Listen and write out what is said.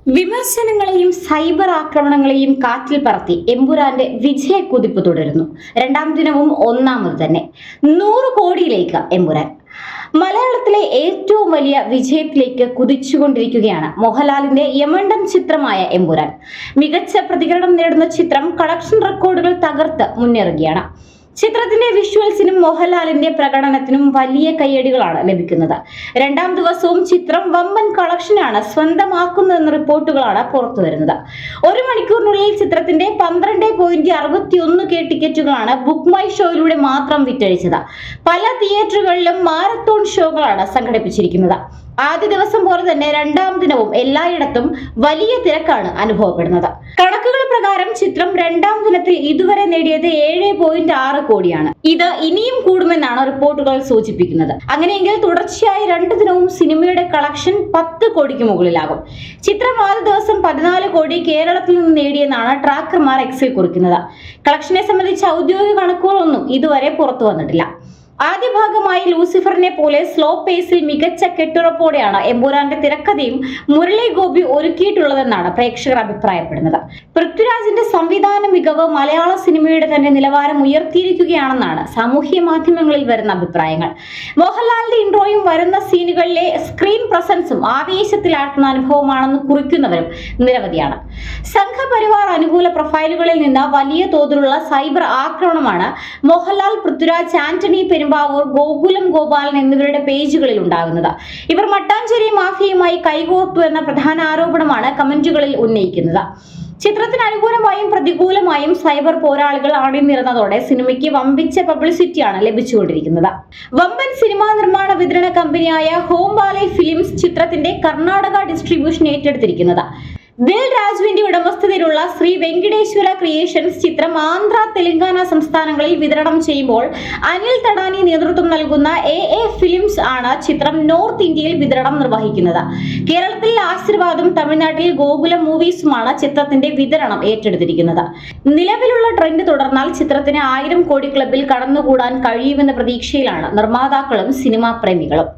വിമർശനങ്ങളെയും cyber ആക്രമണങ്ങളെയും കാറ്റിൽ പറത്തി എമ്പുരാന്റെ വിജയക്കുതിപ്പ് തുടരുന്നു. രണ്ടാം ദിനവും ഒന്നാമത് തന്നെ 100 കോടിയിലേക്ക് എമ്പുരാൻ. മലയാളത്തിലെ ഏറ്റവും വലിയ വിജയത്തിലേക്ക് കുതിച്ചുകൊണ്ടിരിക്കുകയാണ് മോഹൻലാലിന്റെ യമണ്ടൻ ചിത്രമായ എമ്പുരാൻ. മികച്ച പ്രതികരണം നേടുന്ന ചിത്രം കളക്ഷൻ റെക്കോർഡുകൾ തകർത്ത് മുന്നേറുകയാണ്. ചിത്രത്തിന്റെ വിഷ്വൽസിനും മോഹൻലാലിന്റെ പ്രകടനത്തിനും വലിയ കയ്യടികളാണ് ലഭിക്കുന്നത്. രണ്ടാം ദിവസവും ചിത്രം വമ്പൻ കളക്ഷനാണ് സ്വന്തമാക്കുന്നതെന്ന റിപ്പോർട്ടുകളാണ് പുറത്തുവരുന്നത്. 1 മണിക്കൂറിനുള്ളിൽ ചിത്രത്തിന്റെ 12.61K ടിക്കറ്റുകളാണ് ബുക്ക് മൈ ഷോയിലൂടെ മാത്രം വിറ്റഴിച്ചത്. പല തിയേറ്ററുകളിലും മാരത്തോൺ ഷോകളാണ് സംഘടിപ്പിച്ചിരിക്കുന്നത്. ആദ്യ ദിവസം പോലെ തന്നെ രണ്ടാം ദിനവും എല്ലായിടത്തും വലിയ തിരക്കാണ് അനുഭവപ്പെടുന്നത്. കണക്കുകൾ പ്രകാരം ചിത്രം രണ്ടാം ദിനത്തിൽ ഇതുവരെ നേടിയത് 7.6 കോടിയാണ്. ഇത് ഇനിയും കൂടുമെന്നാണ് റിപ്പോർട്ടുകൾ സൂചിപ്പിക്കുന്നത്. അങ്ങനെയെങ്കിൽ തുടർച്ചയായി 2 ദിനവും സിനിമയുടെ കളക്ഷൻ 10 കോടിക്ക് മുകളിലാകും. ചിത്രം ആദ്യ ദിവസം 14 കോടി കേരളത്തിൽ നിന്ന് നേടിയെന്നാണ് ട്രാക്കർമാർ എക്സിൽ കുറിക്കുന്നത്. കളക്ഷനെ സംബന്ധിച്ച ഔദ്യോഗിക കണക്കുകളൊന്നും ഇതുവരെ പുറത്തു വന്നിട്ടില്ല. ആദ്യ ഭാഗമായി ലൂസിഫറിനെ പോലെ സ്ലോ പേസിൽ മികച്ച കെട്ടുറപ്പോടെയാണ് എമ്പുരാന്റെ തിരക്കഥയും മുരളി ഗോപി ഒരുക്കിയിട്ടുള്ളതെന്നാണ് പ്രേക്ഷകർ അഭിപ്രായപ്പെടുന്നത്. പൃഥ്വിരാജിന്റെ സംവിധാന മികവ് മലയാള സിനിമയുടെ തന്നെ നിലവാരം ഉയർത്തിയിരിക്കുകയാണെന്നാണ് സാമൂഹ്യ മാധ്യമങ്ങളിൽ വരുന്ന അഭിപ്രായങ്ങൾ. മോഹൻലാലിന്റെ ഇൻട്രോയും വരുന്ന സീനുകളിലെ സ്ക്രീൻ പ്രസൻസും ആവേശത്തിലാഴ്ത്തുന്ന അനുഭവമാണെന്ന് കുറിക്കുന്നവരും നിരവധിയാണ്. സംഘപരിവാർ അനുകൂല പ്രൊഫൈലുകളിൽ നിന്ന് വലിയ തോതിലുള്ള സൈബർ ആക്രമണമാണ് മോഹൻലാൽ, പൃഥ്വിരാജ്, ആന്റണി പെരുമ്പാവൂർ, ഗോകുലം ഗോപാലൻ എന്നിവരുടെ പേജുകളിൽ ഉണ്ടാകുന്നത്. ഇവർ മട്ടാഞ്ചേരി മാഫിയയുമായി കൈകോർത്തു എന്ന പ്രധാന ആരോപണമാണ് കമന്റുകളിൽ ഉന്നയിക്കുന്നത്. ചിത്രത്തിന് അനുകൂലമായും പ്രതികൂലമായും സൈബർ പോരാളികൾ അണിനിരന്നതോടെ സിനിമയ്ക്ക് വമ്പിച്ച പബ്ലിസിറ്റിയാണ് ലഭിച്ചുകൊണ്ടിരിക്കുന്നത്. വമ്പൻ സിനിമാ നിർമ്മാണ വിതരണ കമ്പനിയായ ഹോം വാലി ഫിലിംസ് ചിത്രത്തിന്റെ കർണാടക ഡിസ്ട്രിബ്യൂഷൻ ഏറ്റെടുത്തിരിക്കുന്നത്. ദിൽ രാജുവിന്റെ ഉടമസ്ഥതയിലുള്ള ശ്രീ വെങ്കിടേശ്വര ക്രിയേഷൻസ് ചിത്രം ആന്ധ്ര, തെലങ്കാന സംസ്ഥാനങ്ങളിൽ വിതരണം ചെയ്യുമ്പോൾ അനിൽ തടാനി നേതൃത്വം നൽകുന്ന AA ഫിലിംസ് ആണ് ചിത്രം നോർത്ത് ഇന്ത്യയിൽ വിതരണം നിർവഹിക്കുന്നത്. കേരളത്തിൽ ആശീർവാദും തമിഴ്നാട്ടിൽ ഗോകുലം മൂവീസുമാണ് ചിത്രത്തിന്റെ വിതരണം ഏറ്റെടുത്തിരിക്കുന്നത്. നിലവിലുള്ള ട്രെൻഡ് തുടർന്നാൽ ചിത്രത്തിന് 1000 കോടി ക്ലബിൽ കടന്നുകൂടാൻ കഴിയുമെന്ന പ്രതീക്ഷയിലാണ് നിർമ്മാതാക്കളും സിനിമാ പ്രേമികളും.